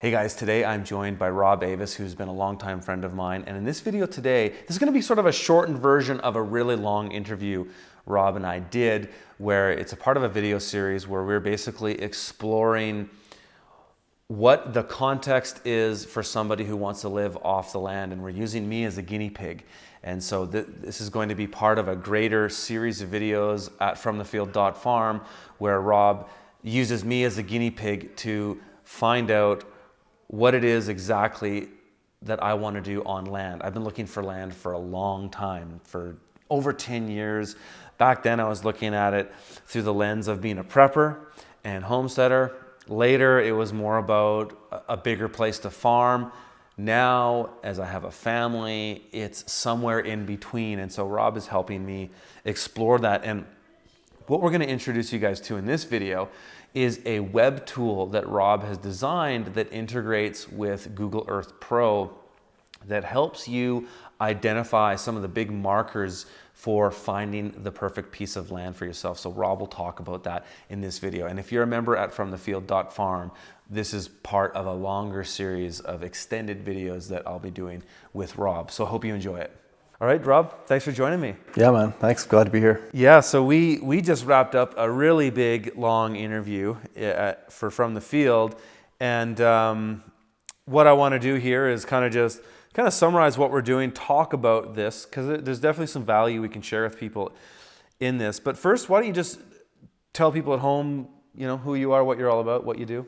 Hey guys, today I'm joined by Rob Avis, who's been a longtime friend of mine. And in this video today, this is gonna be sort of a shortened version of a really long interview Rob and I did, where it's a part of a video series where we're basically exploring what the context is for somebody who wants to live off the land. And we're using me as a guinea pig. And so this is going to be part of a greater series of videos at fromthefield.farm, where Rob uses me as a guinea pig to find out what it is exactly that I want to do on land. I've been looking for land for a long time, for over 10 years. Back then I was looking at it through the lens of being a prepper and homesteader. Later it was more about a bigger place to farm. Now, as I have a family, it's somewhere in between. And so Rob is helping me explore that. And what we're going to introduce you guys to in this video is a web tool that Rob has designed that integrates with Google Earth Pro that helps you identify some of the big markers for finding the perfect piece of land for yourself. So Rob will talk about that in this video. And if you're a member at fromthefield.farm, this is part of a longer series of extended videos that I'll be doing with Rob. So I hope you enjoy it. All right, Rob, thanks for joining me. Yeah, man. Thanks. Glad to be here. Yeah, so we just wrapped up a really big, long interview for From the Field. And what I want to do here is kind of summarize what we're doing, talk about this, because there's definitely some value we can share with people in this. But first, why don't you just tell people at home, who you are, what you're all about, what you do?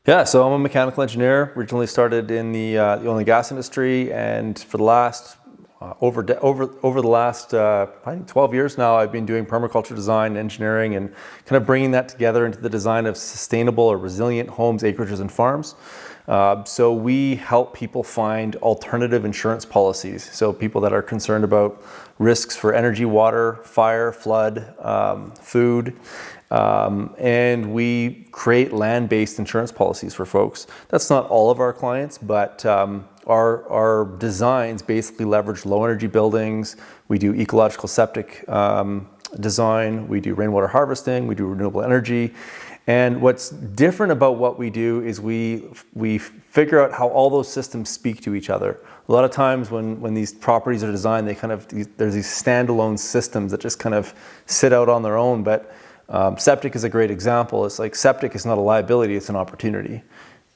Yeah, so I'm a mechanical engineer. Originally started in the oil and gas industry, and for the last over the last I think 12 years now, I've been doing permaculture design, engineering, and kind of bringing that together into the design of sustainable or resilient homes, acreages, and farms. So we help people find alternative insurance policies. So people that are concerned about risks for energy, water, fire, flood, food, and we create land-based insurance policies for folks. That's not all of our clients, but our designs basically leverage low energy buildings. We do ecological septic design. We do rainwater harvesting. We do renewable energy. And what's different about what we do is we figure out how all those systems speak to each other. A lot of times when these properties are designed, there's these standalone systems that just kind of sit out on their own. But septic is a great example. It's like septic is not a liability, it's an opportunity.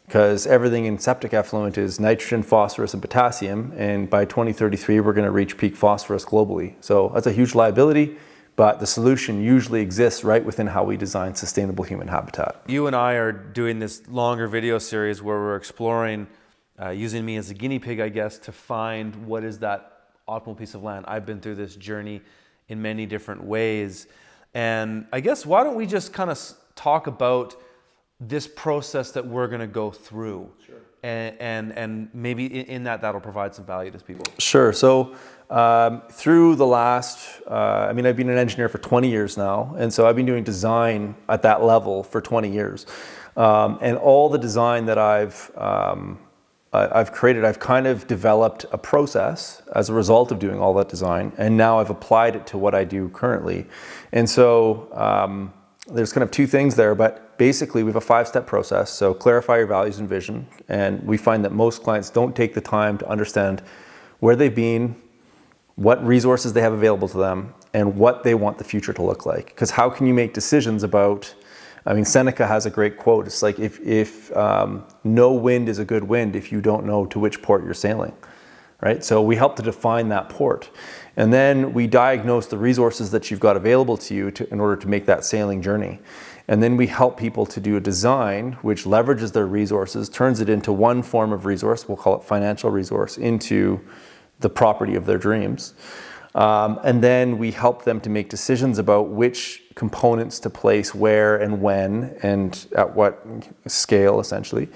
Because everything in septic effluent is nitrogen, phosphorus, and potassium. And by 2033, we're going to reach peak phosphorus globally. So that's a huge liability. But the solution usually exists right within how we design sustainable human habitat. You and I are doing this longer video series where we're exploring, using me as a guinea pig, I guess, to find what is that optimal piece of land. I've been through this journey in many different ways. And I guess why don't we just kind of talk about this process that we're going to go through. Sure. And maybe in that'll provide some value to people. Sure. So through the last, I've been an engineer for 20 years now. And so I've been doing design at that level for 20 years. And all the design that I've created, I've kind of developed a process as a result of doing all that design. And now I've applied it to what I do currently. And so there's kind of two things there, but basically we have a 5-step process. So clarify your values and vision. And we find that most clients don't take the time to understand where they've been, what resources they have available to them, and what they want the future to look like. Because how can you make decisions about, Seneca has a great quote. It's like, if no wind is a good wind if you don't know to which port you're sailing, right? So we help to define that port. And then we diagnose the resources that you've got available to you in order to make that sailing journey. And then we help people to do a design which leverages their resources, turns it into one form of resource, we'll call it financial resource, into the property of their dreams. And then we help them to make decisions about which components to place where and when and at what scale, essentially.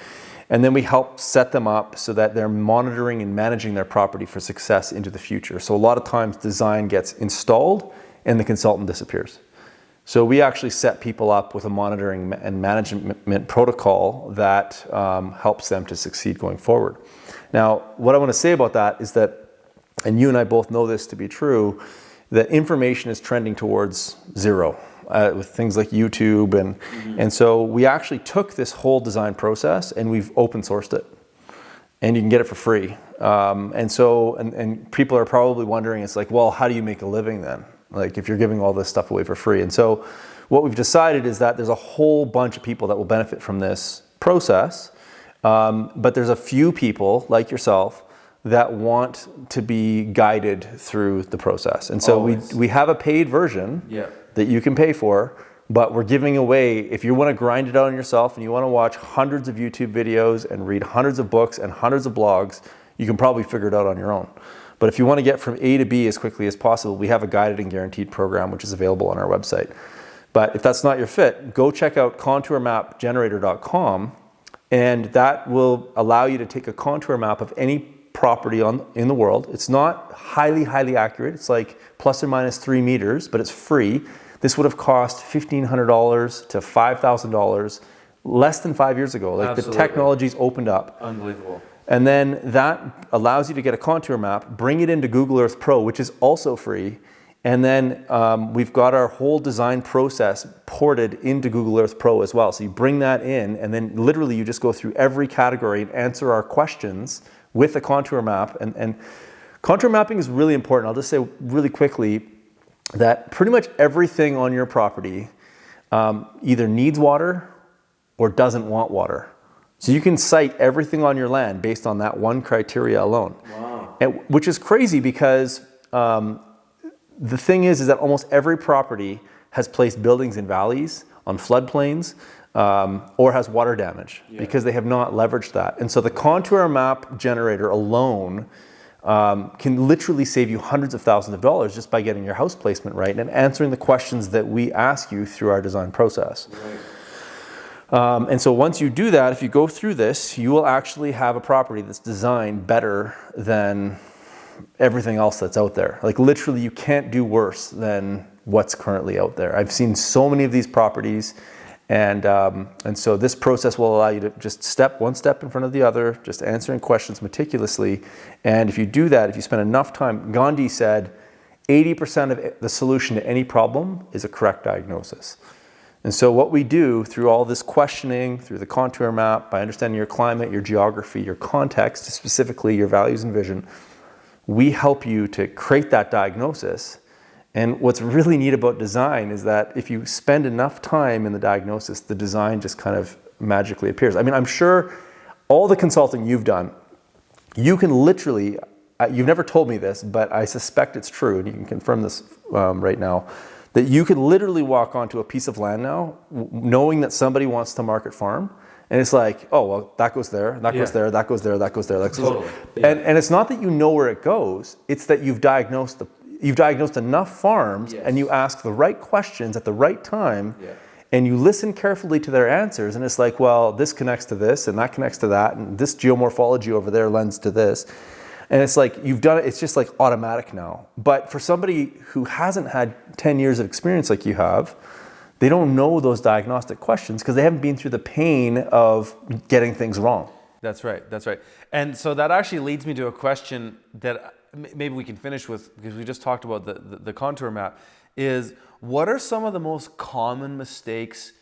And then we help set them up so that they're monitoring and managing their property for success into the future. So a lot of times design gets installed and the consultant disappears. So we actually set people up with a monitoring and management protocol that helps them to succeed going forward. Now, what I want to say about that is that, and you and I both know this to be true, that information is trending towards zero. with things like YouTube. And so we actually took this whole design process and we've open sourced it. And you can get it for free. And people are probably wondering, it's like, well, how do you make a living then? Like if you're giving all this stuff away for free. And so what we've decided is that there's a whole bunch of people that will benefit from this process. But there's a few people like yourself that want to be guided through the process. And so we have a paid version that you can pay for, but we're giving away, if you want to grind it out on yourself and you want to watch hundreds of YouTube videos and read hundreds of books and hundreds of blogs, you can probably figure it out on your own. But if you want to get from A to B as quickly as possible, we have a guided and guaranteed program, which is available on our website. But if that's not your fit, go check out contourmapgenerator.com, and that will allow you to take a contour map of any property in the world. It's not highly accurate. It's like plus or minus 3 meters, but it's free. This would have cost $1,500 to $5,000 less than 5 years ago. Like Absolutely. The technology's opened up. Unbelievable. And then that allows you to get a contour map, bring it into Google Earth Pro, which is also free. And then we've got our whole design process ported into Google Earth Pro as well. So you bring that in, and then literally you just go through every category and answer our questions with a contour map. And contour mapping is really important. I'll just say really quickly that pretty much everything on your property either needs water or doesn't want water. So you can cite everything on your land based on that one criteria alone. Wow. Which is crazy because the thing is that almost every property has placed buildings in valleys, on floodplains, or has water damage because they have not leveraged that. And so the contour map generator alone can literally save you hundreds of thousands of dollars just by getting your house placement right and answering the questions that we ask you through our design process. Right. And so once you do that, if you go through this, you will actually have a property that's designed better than everything else that's out there. Like literally you can't do worse than what's currently out there. I've seen so many of these properties, and so this process will allow you to just one step in front of the other, just answering questions meticulously. And if you do that, if you spend enough time, Gandhi said 80% of the solution to any problem is a correct diagnosis. And so what we do through all this questioning, through the contour map, by understanding your climate, your geography, your context, specifically your values and vision, we help you to create that diagnosis. And what's really neat about design is that if you spend enough time in the diagnosis, the design just kind of magically appears. I mean, I'm sure all the consulting you've done, you can literally, you've never told me this, but I suspect it's true, and you can confirm this right now, that you could literally walk onto a piece of land now, knowing that somebody wants to market farm, and it's like, oh, well, that goes there, that goes there, that goes there, that goes there. That goes Totally. there. And it's not that you know where it goes, it's that you've diagnosed enough farms, and you ask the right questions at the right time, and you listen carefully to their answers, and it's like, well, this connects to this, and that connects to that, and this geomorphology over there lends to this. And it's like, you've done it, it's just like automatic now. But for somebody who hasn't had 10 years of experience like you have, they don't know those diagnostic questions because they haven't been through the pain of getting things wrong. That's right, that's right. And so that actually leads me to a question that maybe we can finish with, because we just talked about the contour map, is what are some of the most common mistakes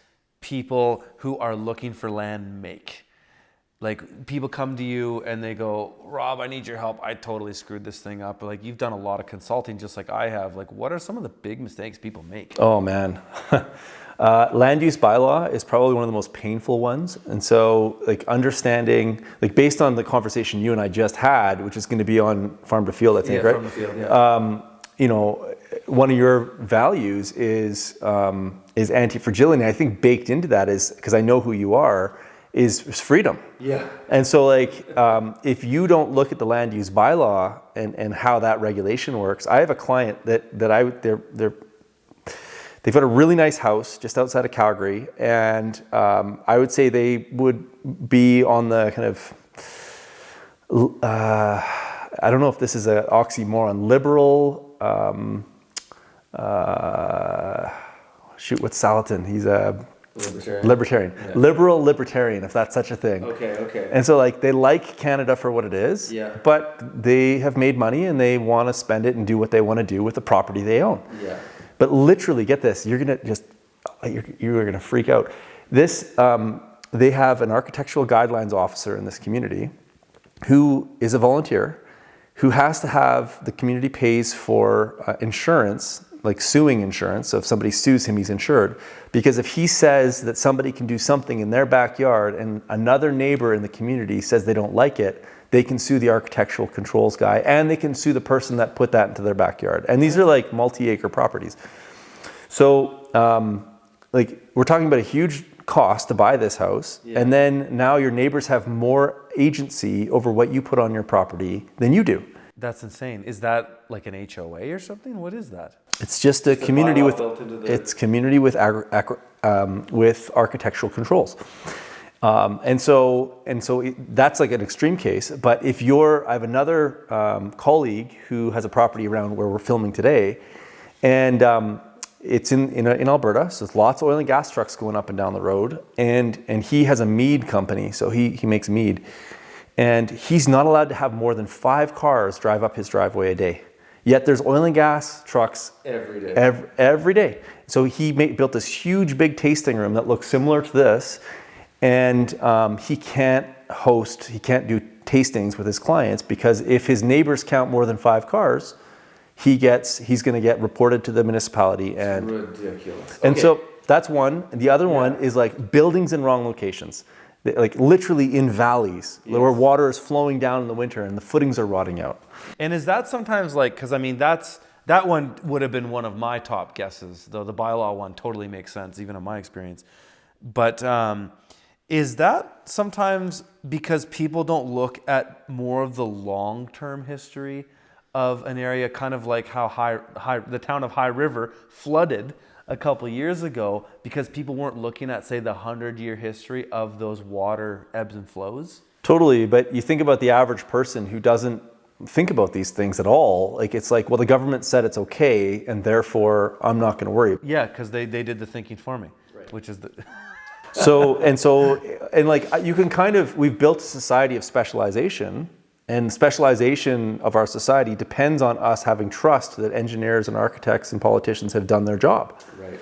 people who are looking for land make? Like people come to you and they go, Rob, I need your help. I totally screwed this thing up. Like you've done a lot of consulting just like I have. Like what are some of the big mistakes people make? Oh man. Land use bylaw is probably one of the most painful ones. And so like understanding, like based on the conversation you and I just had, which is going to be on Farm to Field, I think, right? Farm to Field, you know, one of your values is anti-fragility. I think baked into that is, because I know who you are, is freedom. Yeah. And so like, if you don't look at the land use bylaw and how that regulation works, I have a client they've got a really nice house just outside of Calgary, and I would say they would be on the kind of, I don't know if this is an oxymoron, liberal, what's Salatin? He's a Libertarian. Yeah. Liberal libertarian, if that's such a thing. Okay. And so like they like Canada for what it is, but they have made money and they want to spend it and do what they want to do with the property they own. Yeah. But literally, get this, you're going to just you're going to freak out. This, they have an architectural guidelines officer in this community who is a volunteer, who has to have, the community pays for insurance, like suing insurance. So if somebody sues him, he's insured. Because if he says that somebody can do something in their backyard and another neighbor in the community says they don't like it, they can sue the architectural controls guy, and they can sue the person that put that into their backyard. And these are like multi-acre properties. So like we're talking about a huge cost to buy this house. Yeah. And then now your neighbors have more agency over what you put on your property than you do. That's insane. Is that like an HOA or something? What is that? It's just a community with, it's community with architectural controls. And so that's like an extreme case. But if I have another colleague who has a property around where we're filming today, and it's in Alberta, so there's lots of oil and gas trucks going up and down the road, and he has a mead company, so he makes mead, and he's not allowed to have more than 5 cars drive up his driveway a day. Yet there's oil and gas trucks every day. Every day. So he built this huge big tasting room that looks similar to this. And he can't do tastings with his clients because if his neighbors count more than 5 cars, he's going to get reported to the municipality. And ridiculous. And so that's one. And the other one is like buildings in wrong locations, like literally in valleys where water is flowing down in the winter and the footings are rotting out. And is that sometimes like, because I mean, that one would have been one of my top guesses, though the bylaw one totally makes sense, even in my experience. But is that sometimes because people don't look at more of the long-term history of an area, kind of like how the town of High River flooded a couple years ago because people weren't looking at, say, the 100-year history of those water ebbs and flows? Totally, but you think about the average person who doesn't think about these things at all. Like it's like, well, the government said it's okay, and therefore I'm not going to worry. Yeah, because they did the thinking for me, right. Which is the... And like you can we've built a society of specialization, and specialization of our society depends on us having trust that engineers and architects and politicians have done their job. Right.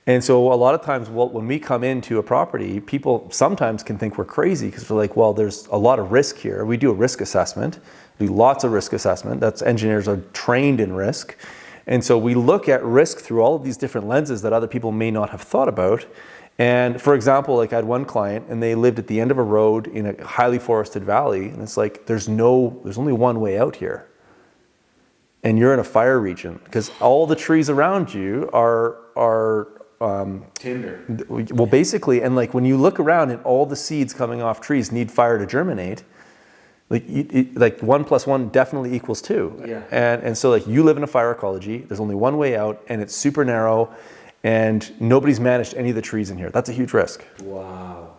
And so a lot of times when we come into a property, people sometimes can think we're crazy because we're like, well, there's a lot of risk here. We do a risk assessment, we do lots of risk assessment. That's engineers are trained in risk. And so we look at risk through all of these different lenses that other people may not have thought about. And for example, like I had one client and they lived at the end of a road in a highly forested valley, and it's like there's only one way out here. And you're in a fire region because all the trees around you are tinder. Well, basically, and like when you look around and all the seeds coming off trees need fire to germinate, like 1 + 1 definitely equals 2. Yeah. And so like you live in a fire ecology, there's only one way out and it's super narrow. And nobody's managed any of the trees in here. That's a huge risk. Wow.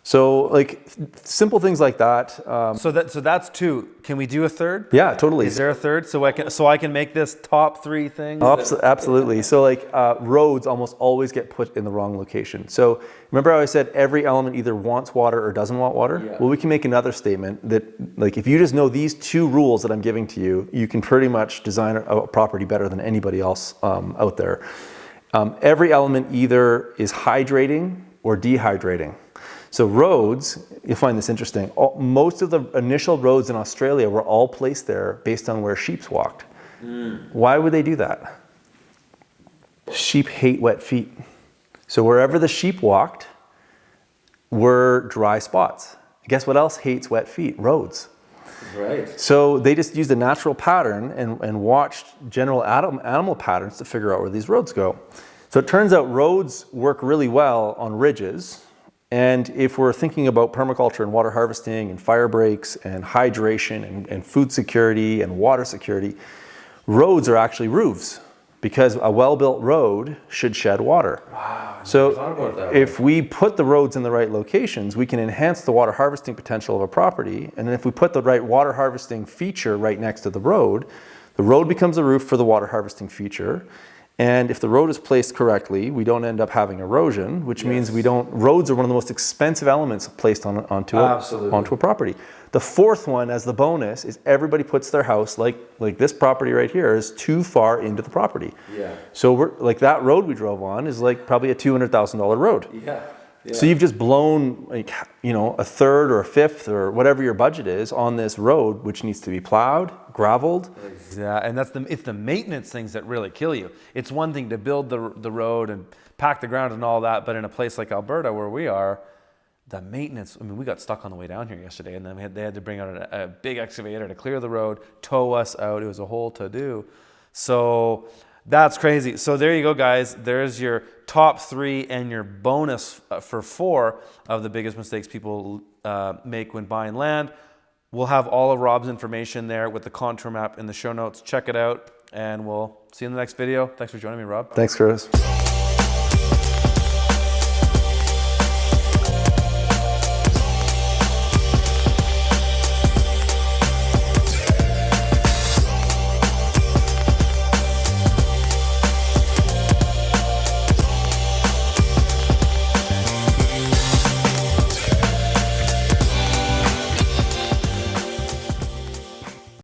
So like simple things like that. So that's 2. Can we do a third? Yeah, totally. Is there a third? So I can make this top 3 things? Absolutely. So like roads almost always get put in the wrong location. So remember how I said every element either wants water or doesn't want water? Yeah. Well, we can make another statement that like if you just know these 2 rules that I'm giving to you, you can pretty much design a property better than anybody else out there. Every element either is hydrating or dehydrating. So roads, you'll find this interesting. Most of the initial roads in Australia were all placed there based on where sheep walked. Why would they do that? Sheep hate wet feet. So wherever the sheep walked were dry spots. Guess what else hates wet feet? Roads. Right. So they just used a natural pattern and watched general animal patterns to figure out where these roads go. So it turns out roads work really well on ridges. And if we're thinking about permaculture and water harvesting and fire breaks and hydration and food security and water security, roads are actually roofs because a well-built road should shed water. Wow. So if we put the roads in the right locations, we can enhance the water harvesting potential of a property. And then if we put the right water harvesting feature right next to the road becomes a roof for the water harvesting feature. And if the road is placed correctly, we don't end up having erosion, which means we don't. Roads are one of the most expensive elements placed onto a property. The fourth one, as the bonus, is everybody puts their house, like this property right here, is too far into the property. Yeah. So we're like, that road we drove on is like probably a $200,000 road. Yeah. So you've just blown, like, you know, a third or a fifth or whatever your budget is on this road, which needs to be plowed, graveled. Yeah, and it's the maintenance things that really kill you. It's one thing to build the road and pack the ground and all that, but in a place like Alberta where we are, the maintenance, I mean, we got stuck on the way down here yesterday, and then they had to bring out a big excavator to clear the road, tow us out. It was a whole to-do. So that's crazy. So there you go, guys. There's your top 3 and your bonus for 4 of the biggest mistakes people make when buying land. We'll have all of Rob's information there with the contour map in the show notes. Check it out, and we'll see you in the next video. Thanks for joining me, Rob. Thanks, Curtis.